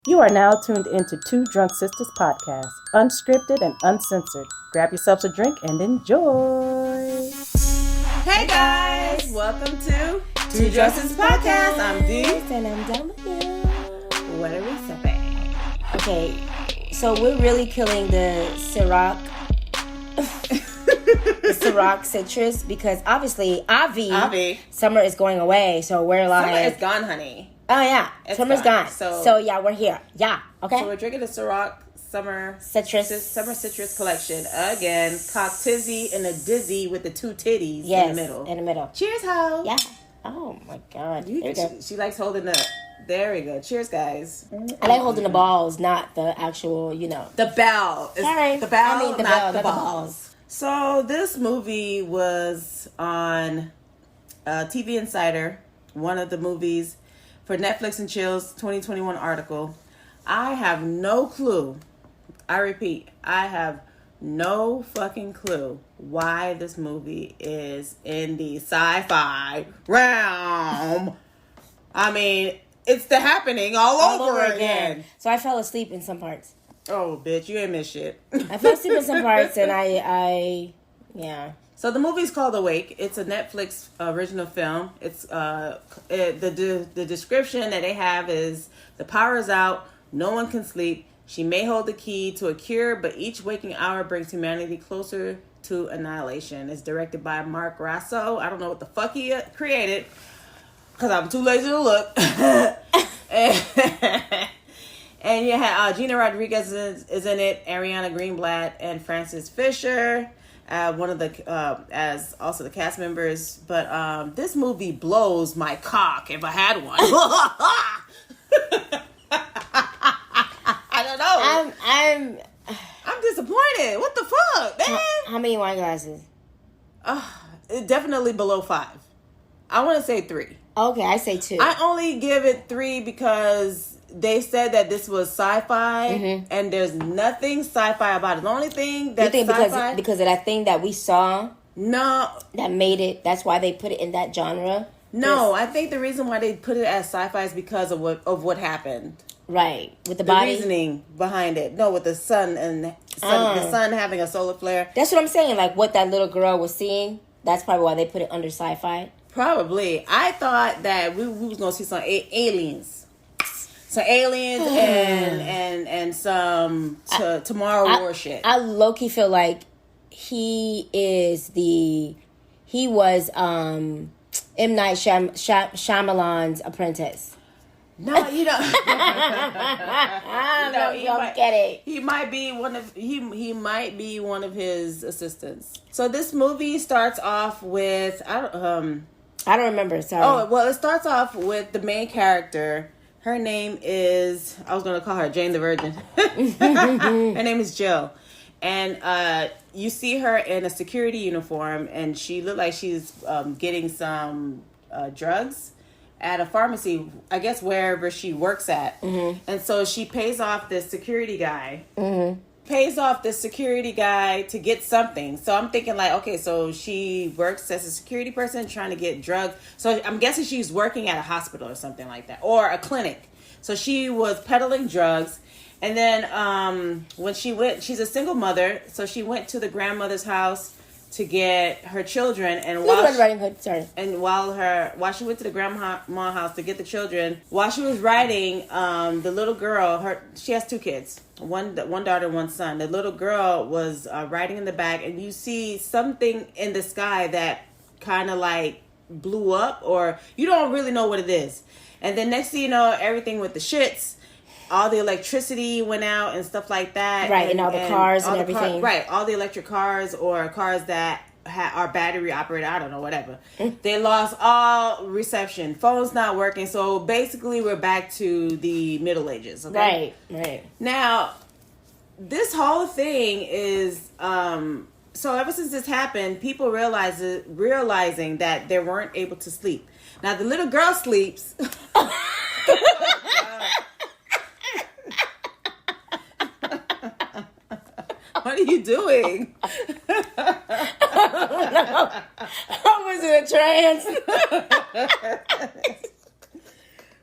You are now tuned into Two Drunk Sistas podcast, unscripted and uncensored. Grab yourselves a drink and enjoy. Hey guys, welcome to Two Drunk Sistas podcast. I'm Dee. And I'm W. What are we sipping? Okay, so we're really killing the Ciroc. The Ciroc citrus because obviously Avi summer is going away, so we're like Summer is gone, honey. Oh yeah, summer's gone. So yeah, we're here. Yeah, okay. So we're drinking the Ciroc summer citrus collection again. Cock tizzy and a dizzy with the two titties in the middle. the middle. Cheers, ho. Yeah. Oh my god. She likes holding the. There we go. Cheers, guys. I like holding the balls, not the actual, The bell. Sorry. The bell, I mean the not bell, the not balls. So this movie was on TV Insider, one of the movies for Netflix and Chill's 2021 article. I have no clue. I repeat, I have no fucking clue why this movie is in the sci-fi realm. I mean, it's the happening all over again. So I fell asleep in some parts. Oh, bitch, you ain't missed shit. I fell asleep in some parts, and I yeah. So the movie's called Awake. It's a Netflix original film. It's the description that they have is the power is out. No one can sleep. She may hold the key to a cure, but each waking hour brings humanity closer to annihilation. It's directed by Mark Rasso. I don't know what the fuck he created because I'm too lazy to look. And you have Gina Rodriguez is in it, Ariana Greenblatt, and Frances Fisher. One of the as also the cast members, but this movie blows my cock if I had one. I don't know. I'm disappointed. What the fuck, man? How many wine glasses? Definitely below 5. I want to say 3. Okay, I say 2. I only give it 3 because they said that this was sci-fi, and there's nothing sci-fi about it. The only thing that's sci-fi because of that thing that we saw. No, that made it. That's why they put it in that genre. No, I think the reason why they put it as sci-fi is because of what happened. Right, with the body. Reasoning behind it. No, with the sun and the sun having a solar flare. That's what I'm saying. Like what that little girl was seeing. That's probably why they put it under sci-fi. Probably. I thought that we was gonna see some aliens. Some aliens and some Tomorrow War shit. I low-key feel like he was M. Night Shyamalan's apprentice. No, you don't. You don't get it. He might be one of his assistants. So this movie starts off with I don't remember. Sorry. Oh well, it starts off with the main character. Her name is, I was going to call her Jane the Virgin. Her name is Jill. And you see her in a security uniform, and she looked like she's getting some drugs at a pharmacy, I guess wherever she works at. Mm-hmm. And so she pays off this security guy. Mm-hmm. Pays off the security guy to get something. So I'm thinking like, okay, so she works as a security person trying to get drugs. So I'm guessing she's working at a hospital or something like that, or a clinic. So she was peddling drugs. And then when she went, she's a single mother. So she went to the grandmother's house to get her children. And while she went to the grandma's house to get the children, while she was riding, the little girl, she has 2 kids. One daughter, one son. The little girl was riding in the back, and you see something in the sky that kind of like blew up, or you don't really know what it is. And then next thing you know, everything with the shits, all the electricity went out and stuff like that. Right, and all the cars and everything. Right, all the electric cars or cars that are battery operated, I don't know, whatever. They lost all reception. Phone's not working. So basically we're back to the Middle Ages. Okay? Right. Now, this whole thing is, so ever since this happened, people realizing that they weren't able to sleep. Now, the little girl sleeps. What are you doing? I was in a trance.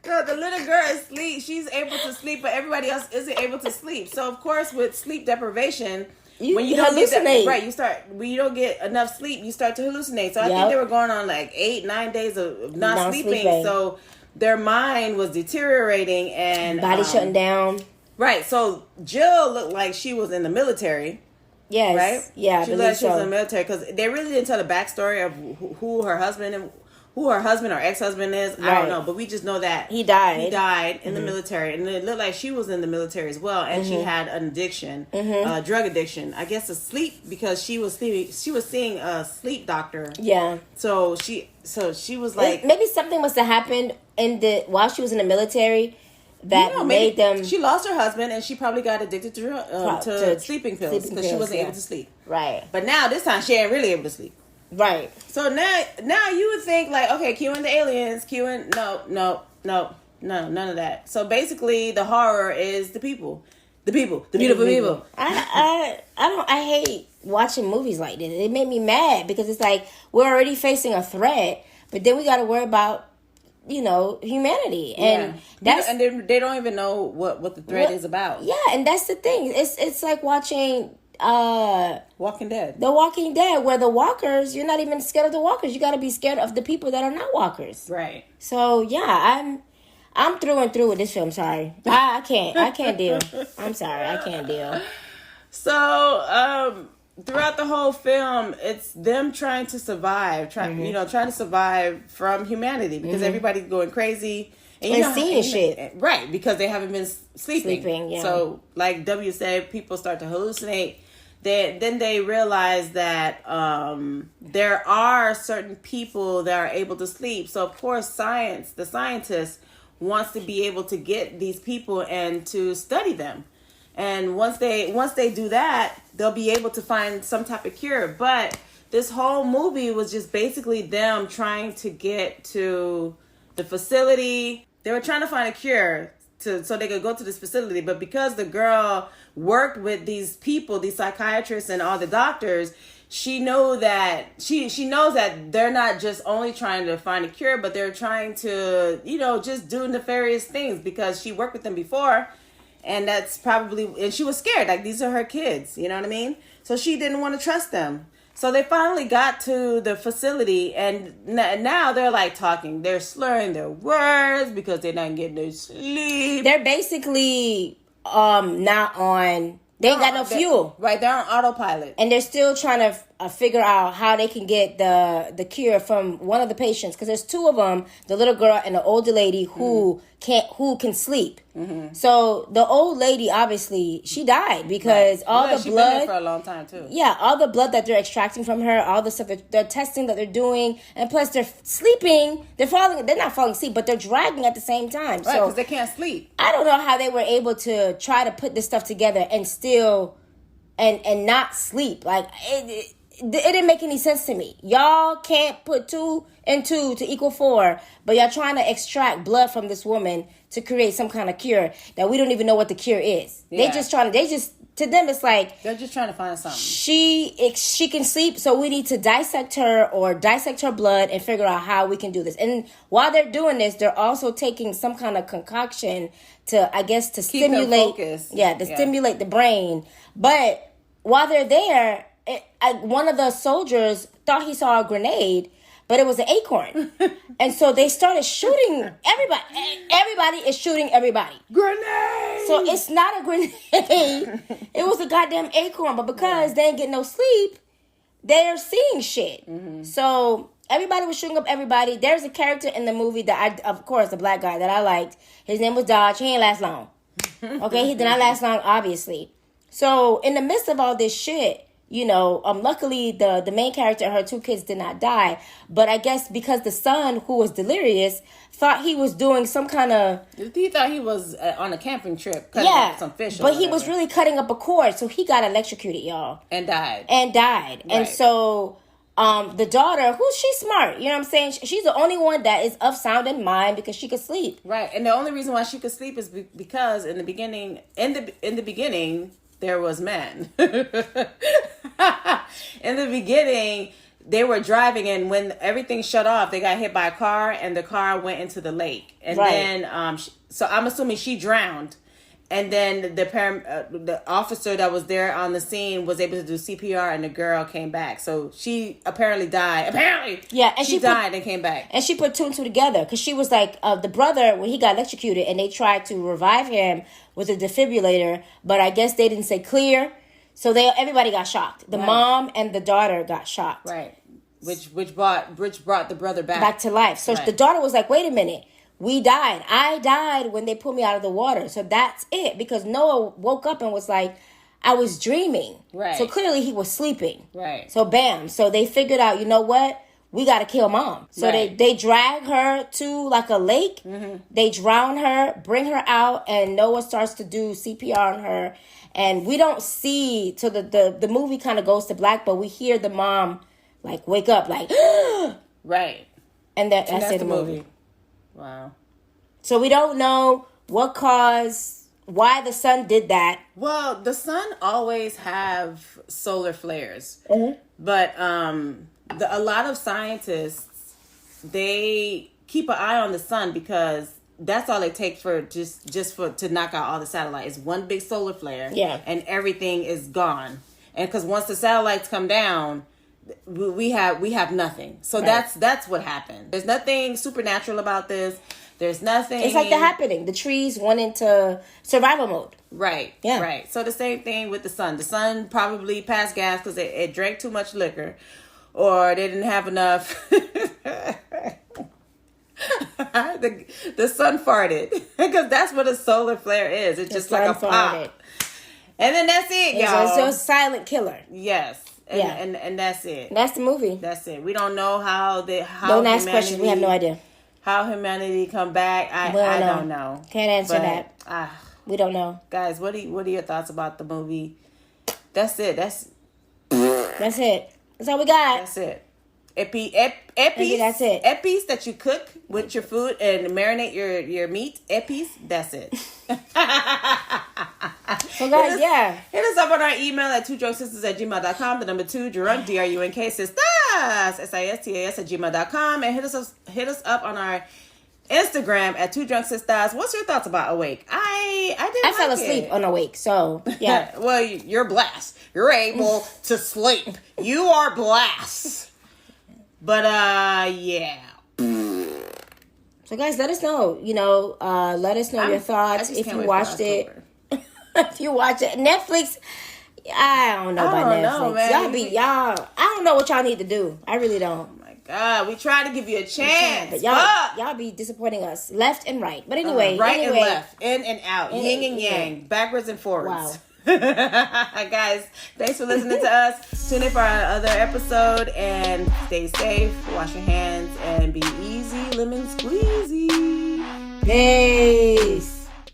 So the little girl is asleep. She's able to sleep, but everybody else isn't able to sleep. So of course, with sleep deprivation, when you don't hallucinate. get that, right, when you don't get enough sleep, you start to hallucinate. So I think they were going on like 8-9 days of not sleeping. So their mind was deteriorating and body shutting down. Right. So Jill looked like she was in the military. Yes. Right. Yeah. She looked like she was in the military because they really didn't tell the backstory of who her husband or ex-husband is. Right. I don't know, but we just know that he died. He died in the military, and it looked like she was in the military as well, and she had an addiction, drug addiction. I guess sleep because she was sleeping. She was seeing a sleep doctor. Yeah. So she was like, maybe something must have happened while she was in the military that made them. She lost her husband, and she probably got addicted to sleeping pills because she wasn't able to sleep. Right. But now this time she ain't really able to sleep. Right. So now you would think like, okay, cueing the aliens, no, none of that. So basically the horror is the people, the beautiful people. I hate watching movies like this. It made me mad because it's like we're already facing a threat, but then we got to worry about, humanity. And and they don't even know what the threat is about. Yeah, and that's the thing. It's like watching Walking Dead. The Walking Dead, where the walkers, you're not even scared of the walkers. You got to be scared of the people that are not walkers. Right. So yeah, I'm through and through with this film. Sorry, I can't deal. I'm sorry, I can't deal. So throughout the whole film, it's them trying to survive, trying to survive from humanity because everybody's going crazy. And seeing shit. Right, because they haven't been sleeping. Yeah. So, like W said, people start to hallucinate. Then they realize that there are certain people that are able to sleep. So, of course, the scientist wants to be able to get these people and to study them. And once they do that, they'll be able to find some type of cure. But this whole movie was just basically them trying to get to the facility. They were trying to find a cure so they could go to this facility. But because the girl worked with these people, these psychiatrists and all the doctors, she knows that they're not just only trying to find a cure, but they're trying to, just do nefarious things because she worked with them before. And that's probably, and she was scared. Like, these are her kids, you know what I mean? So she didn't want to trust them. So they finally got to the facility, and now they're like talking. They're slurring their words because they're not getting no sleep. They're basically not on. They ain't got no fuel. Right, they're on autopilot, and they're still trying to figure out how they can get the cure from one of the patients, because there's two of them, the little girl and the older lady who can sleep. Mm-hmm. So the old lady, obviously, she died because all the blood. She's been there for a long time too. Yeah, all the blood that they're extracting from her, all the stuff they're testing that they're doing, and plus they're sleeping. They're not falling asleep, but they're dragging at the same time. Right, because they can't sleep. I don't know how they were able to try to put this stuff together and still and not sleep. Like it didn't make any sense to me. Y'all can't put 2 and 2 to equal 4, but y'all trying to extract blood from this woman to create some kind of cure that we don't even know what the cure is. Yeah. To them, it's like they're just trying to find something. She can sleep, so we need to dissect her blood and figure out how we can do this. And while they're doing this, they're also taking some kind of concoction to stimulate. Stimulate the brain. But while they're there, one of the soldiers thought he saw a grenade, but it was an acorn. And so they started shooting everybody. Everybody is shooting everybody. Grenade! So it's not a grenade. It was a goddamn acorn. But because they ain't getting no sleep, they're seeing shit. Mm-hmm. So everybody was shooting up everybody. There's a character in the movie of course, the black guy that I liked. His name was Dodge. He ain't last long. Okay? He did not last long, obviously. So in the midst of all this shit, luckily the main character and her 2 kids did not die. But I guess because the son, who was delirious, thought he was doing some kind of... He thought he was on a camping trip cutting up some fish. But he was really cutting up a cord, so he got electrocuted, y'all. And died. Right. And so the daughter, she's smart, you know what I'm saying? She's the only one that is of sound in mind because she could sleep. Right. And the only reason why she could sleep is because in the beginning, there was man. In the beginning, they were driving, and when everything shut off, they got hit by a car, and the car went into the lake. And then, so I'm assuming she drowned. And then the officer that was there on the scene was able to do CPR, and the girl came back. So she apparently died. Yeah, and she died and came back. And she put two and two together because she was like, the brother, when he got electrocuted, and they tried to revive him with a defibrillator, but I guess they didn't say clear. So everybody got shocked. The mom and the daughter got shocked. Right. Which brought the brother back to life. So the daughter was like, wait a minute. We died. I died when they pulled me out of the water. So that's it. Because Noah woke up and was like, I was dreaming. Right. So clearly he was sleeping. Right. So bam. So they figured out, you know what? We got to kill mom. So they drag her to like a lake. Mm-hmm. They drown her, bring her out, and Noah starts to do CPR on her. And we don't see, so the movie kind of goes to black, but we hear the mom like wake up like, right. And that's it, the movie. Wow. So we don't know why the sun did that. Well, the sun always have solar flares. Mm-hmm. But a lot of scientists, they keep an eye on the sun because that's all it takes for to knock out all the satellites. One big solar flare. Yeah. And everything is gone. And because once the satellites come down, we have nothing. So that's what happened. There's nothing supernatural about this. There's nothing. It's like The Happening. The trees went into survival mode. Right. Yeah. Right. So the same thing with the sun. The sun probably passed gas because it drank too much liquor, or they didn't have enough. The sun farted because that's what a solar flare is. It's just like a pop. And then that's it, y'all. It's just a silent killer. Yes. And that's it. That's the movie. That's it. We don't know how don't ask questions. We have no idea. How humanity come back. I don't know. Can't answer that. We don't know. Guys, what are your thoughts about the movie? That's it. That's it. That's all we got. That's it. That's it. Epis that you cook with your food and marinate your meat. Epis. That's it. So guys, hit us up on our email at twodrunksisters@gmail.com. The number 2 drunk drunk sistas sistas@gmail.com, and hit us up on our Instagram at twodrunksisters. What's your thoughts about Awake? I fell asleep on Awake, so yeah. Well, you're blessed. You're able to sleep. You are blessed. But yeah. So guys, let us know. Let us know your thoughts if you watched it. If you watch it, Netflix. I don't know about Netflix. Y'all. I don't know what y'all need to do. I really don't. Oh my God, we try to give you a chance, but y'all be disappointing us left and right. But anyway, and left, in and out, yin and yang, backwards and forwards. Wow. Guys, thanks for listening to us. Tune in for our other episode and stay safe. Wash your hands and be easy, lemon squeezy. Peace.